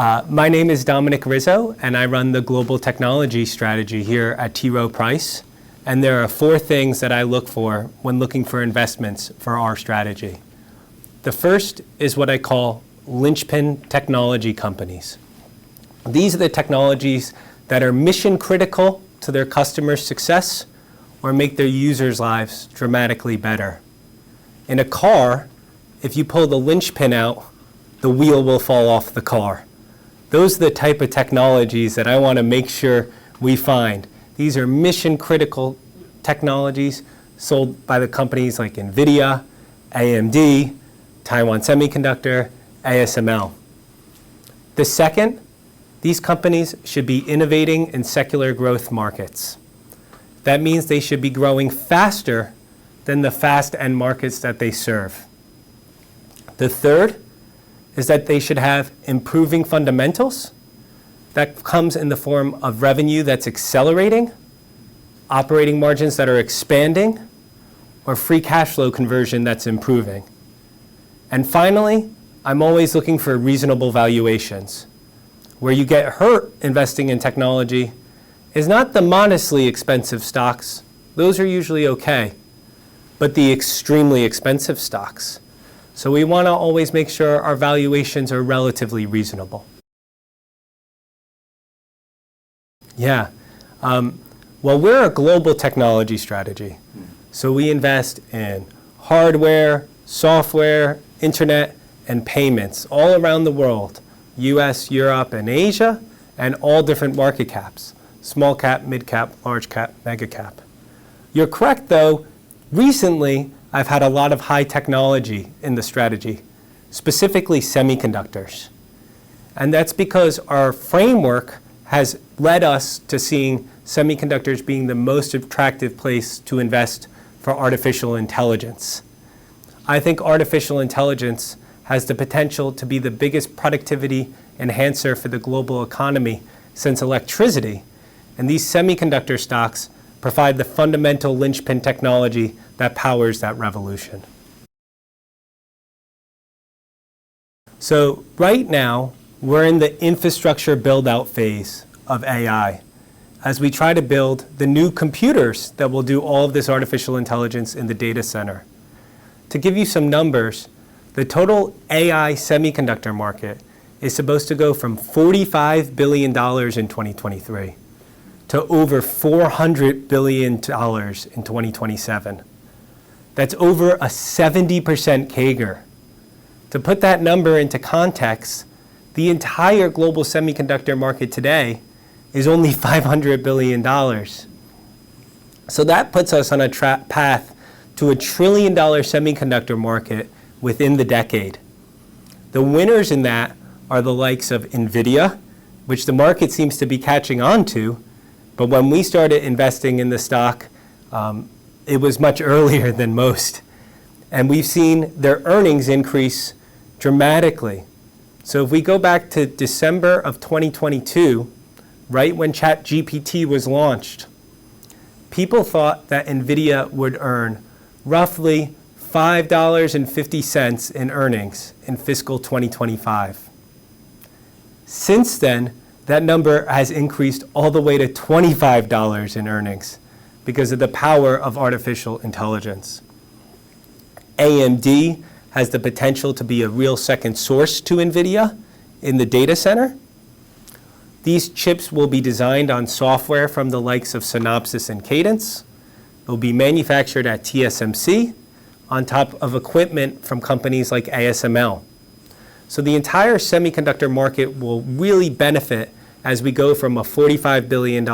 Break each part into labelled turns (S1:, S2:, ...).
S1: My name is Dominic Rizzo, and I run the global technology strategy here at T. Rowe Price. And there are 4 things that I look for when looking for investments for our strategy. The first is what I call linchpin technology companies. These are the technologies that are mission critical to their customers' success or make their users' lives dramatically better. In a car, if you pull the linchpin out, the wheel will fall off the car. Those are the type of technologies that I want to make sure we find. These are mission critical technologies sold by the companies like NVIDIA, AMD, Taiwan Semiconductor, ASML. The second, these companies should be innovating in secular growth markets. That means they should be growing faster than the fast end markets that they serve. The third is that they should have improving fundamentals. That comes in the form of revenue that's accelerating, operating margins that are expanding, or free cash flow conversion that's improving. And finally, I'm always looking for reasonable valuations. Where you get hurt investing in technology is not the modestly expensive stocks. Those are usually okay, but the extremely expensive stocks. So we want to always make sure our valuations are relatively reasonable. Yeah. Well, we're a global technology strategy. So we invest in hardware, software, internet, and payments all around the world, US, Europe, and Asia, and all different market caps, small cap, mid cap, large cap, mega cap. You're correct, though. Recently, I've had a lot of high technology in the strategy, specifically semiconductors. And that's because our framework has led us to seeing semiconductors being the most attractive place to invest for artificial intelligence. I think artificial intelligence has the potential to be the biggest productivity enhancer for the global economy since electricity. And these semiconductor stocks provide the fundamental linchpin technology that powers that revolution. So right now, we're in the infrastructure build-out phase of AI as we try to build the new computers that will do all of this artificial intelligence in the data center. To give you some numbers, the total AI semiconductor market is supposed to go from $45 billion in 2023 to over $400 billion in 2027. That's over a 70% CAGR. To put that number into context, the entire global semiconductor market today is only $500 billion. So that puts us on a path to $1 trillion semiconductor market within the decade. The winners in that are the likes of NVIDIA, which the market seems to be catching on to, but when we started investing in the stock, it was much earlier than most. And we've seen their earnings increase dramatically. So if we go back to December of 2022, right when ChatGPT was launched, people thought that NVIDIA would earn roughly $5.50 in earnings in fiscal 2025. Since then, that number has increased all the way to $25 in earnings because of the power of artificial intelligence. AMD has the potential to be a real second source to NVIDIA in the data center. These chips will be designed on software from the likes of Synopsys and Cadence. They'll be manufactured at TSMC on top of equipment from companies like ASML. So the entire semiconductor market will really benefit as we go from a $45 billion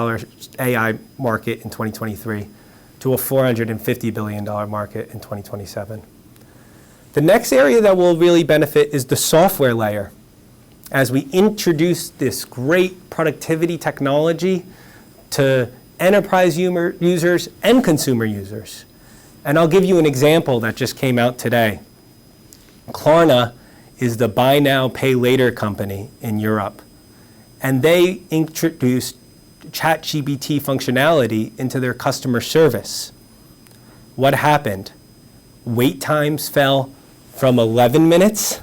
S1: AI market in 2023 to a $450 billion market in 2027. The next area that will really benefit is the software layer. As we introduce this great productivity technology to enterprise users and consumer users. And I'll give you an example that just came out today. Klarna is the buy now, pay later company in Europe. And they introduced ChatGPT functionality into their customer service. What happened? Wait times fell from 11 minutes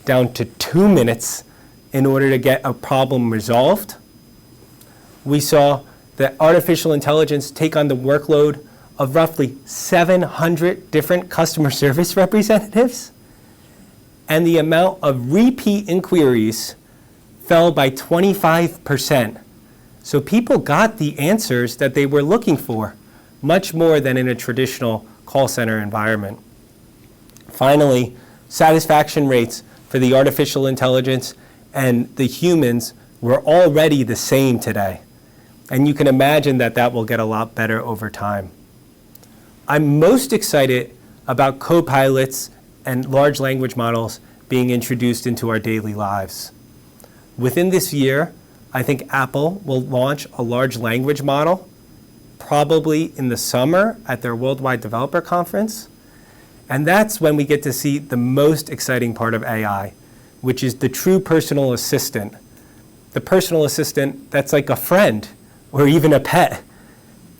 S1: down to 2 minutes in order to get a problem resolved. We saw that artificial intelligence take on the workload of roughly 700 different customer service representatives, and the amount of repeat inquiries fell by 25%. So people got the answers that they were looking for, much more than in a traditional call center environment. Finally, satisfaction rates for the artificial intelligence and the humans were already the same today. And you can imagine that that will get a lot better over time. I'm most excited about co-pilots and large language models being introduced into our daily lives. Within this year, I think Apple will launch a large language model, probably in the summer at their Worldwide Developer Conference. And that's when we get to see the most exciting part of AI, which is the true personal assistant. The personal assistant that's like a friend or even a pet,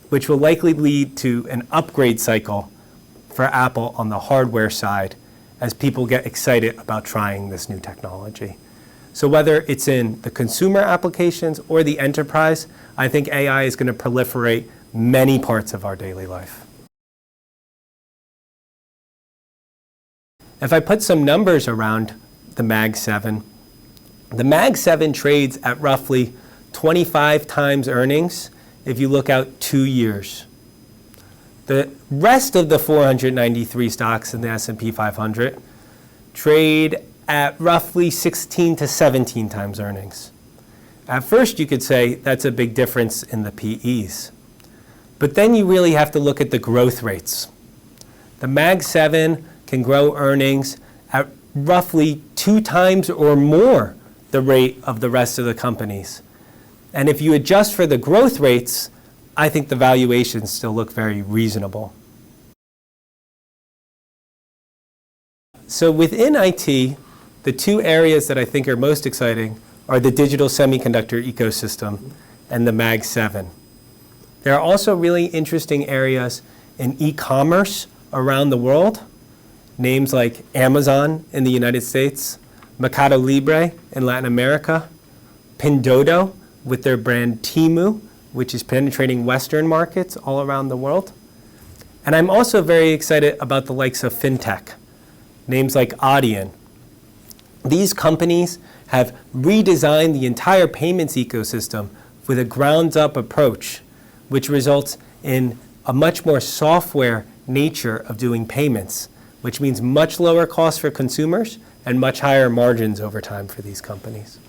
S1: which will likely lead to an upgrade cycle for Apple on the hardware side as people get excited about trying this new technology. So whether it's in the consumer applications or the enterprise, I think AI is going to proliferate many parts of our daily life. If I put some numbers around the Mag 7, the Mag 7 trades at roughly 25 times earnings if you look out 2 years. The rest of the 493 stocks in the S&P 500 trade at roughly 16 to 17 times earnings. At first, you could say that's a big difference in the PEs. But then you really have to look at the growth rates. The Mag 7 can grow earnings at roughly 2 times or more the rate of the rest of the companies. And if you adjust for the growth rates, I think the valuations still look very reasonable. So within IT, the 2 areas that I think are most exciting are the digital semiconductor ecosystem and the Mag 7. There are also really interesting areas in e-commerce around the world, names like Amazon in the United States, Mercado Libre in Latin America, Pinduoduo with their brand Temu, which is penetrating Western markets all around the world. And I'm also very excited about the likes of fintech, names like Adyen. These companies have redesigned the entire payments ecosystem with a ground-up approach, which results in a much more software nature of doing payments, which means much lower costs for consumers and much higher margins over time for these companies.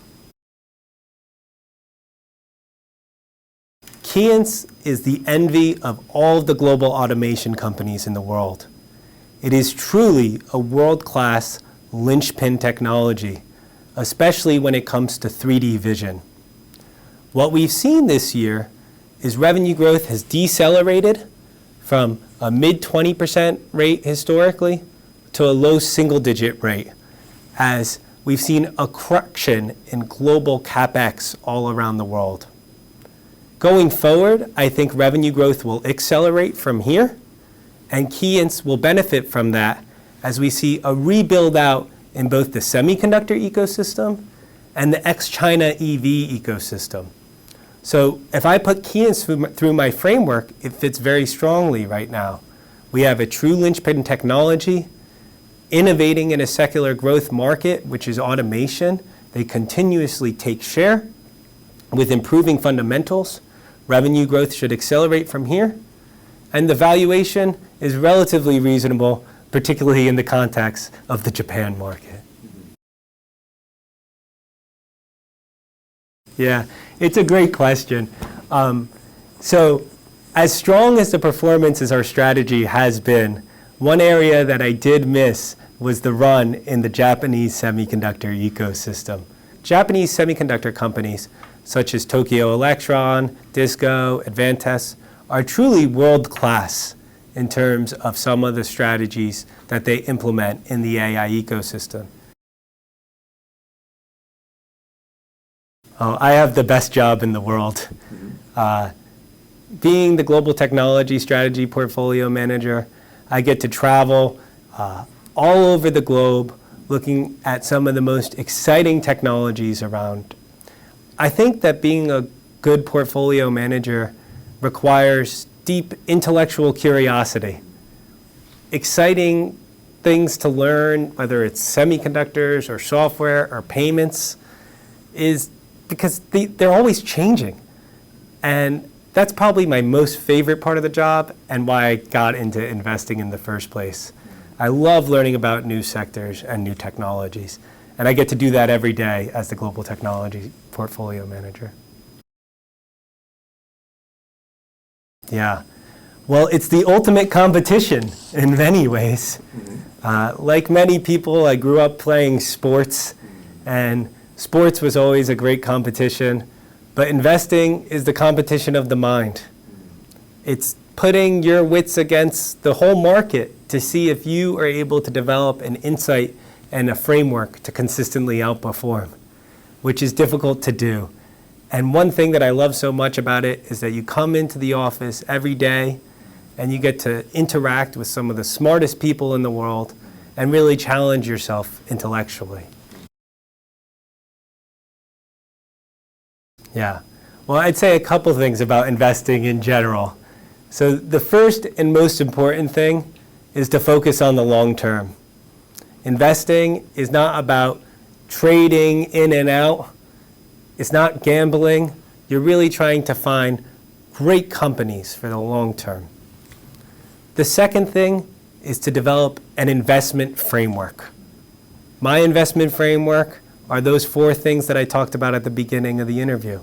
S1: Keyence is the envy of all of the global automation companies in the world. It is truly a world-class linchpin technology, especially when it comes to 3D vision. What we've seen this year is revenue growth has decelerated from a mid-20% rate historically to a low single-digit rate, as we've seen a correction in global CapEx all around the world. Going forward, I think revenue growth will accelerate from here, and Keyence will benefit from that as we see a rebuild out in both the semiconductor ecosystem and the ex-China EV ecosystem. So if I put Keyence through my framework, it fits very strongly right now. We have a true linchpin technology, innovating in a secular growth market, which is automation. They continuously take share with improving fundamentals. Revenue growth should accelerate from here. And the valuation is relatively reasonable, particularly in the context of the Japan market. Yeah, it's a great question. So as strong as the performance as our strategy has been, one area that I did miss was the run in the Japanese semiconductor ecosystem. Japanese semiconductor companies such as Tokyo Electron, Disco, Advantest are truly world-class in terms of some of the strategies that they implement in the AI ecosystem. Oh, I have the best job in the world. Being the global technology strategy portfolio manager, I get to travel all over the globe, looking at some of the most exciting technologies around. I think that being a good portfolio manager requires deep intellectual curiosity, exciting things to learn, whether it's semiconductors or software or payments, is because they're always changing. And that's probably my most favorite part of the job and why I got into investing in the first place. I love learning about new sectors and new technologies, and I get to do that every day as the global technology portfolio manager. Yeah, well, it's the ultimate competition in many ways. Like many people, I grew up playing sports, and sports was always a great competition, but investing is the competition of the mind. It's putting your wits against the whole market to see if you are able to develop an insight and a framework to consistently outperform, which is difficult to do. And one thing that I love so much about it is that you come into the office every day and you get to interact with some of the smartest people in the world and really challenge yourself intellectually. Yeah, well, I'd say a couple things about investing in general. So the first and most important thing is to focus on the long term. Investing is not about trading in and out. It's not gambling. You're really trying to find great companies for the long term. The second thing is to develop an investment framework. My investment framework are those four things that I talked about at the beginning of the interview.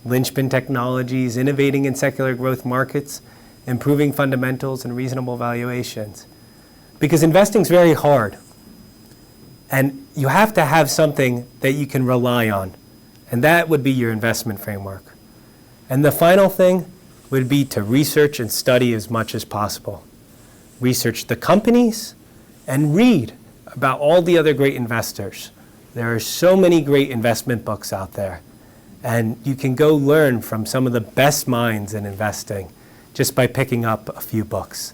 S1: Linchpin technologies, innovating in secular growth markets, improving fundamentals, and reasonable valuations. Because investing is very hard. And you have to have something that you can rely on. And that would be your investment framework. And the final thing would be to research and study as much as possible. Research the companies and read about all the other great investors. There are so many great investment books out there. And you can go learn from some of the best minds in investing just by picking up a few books.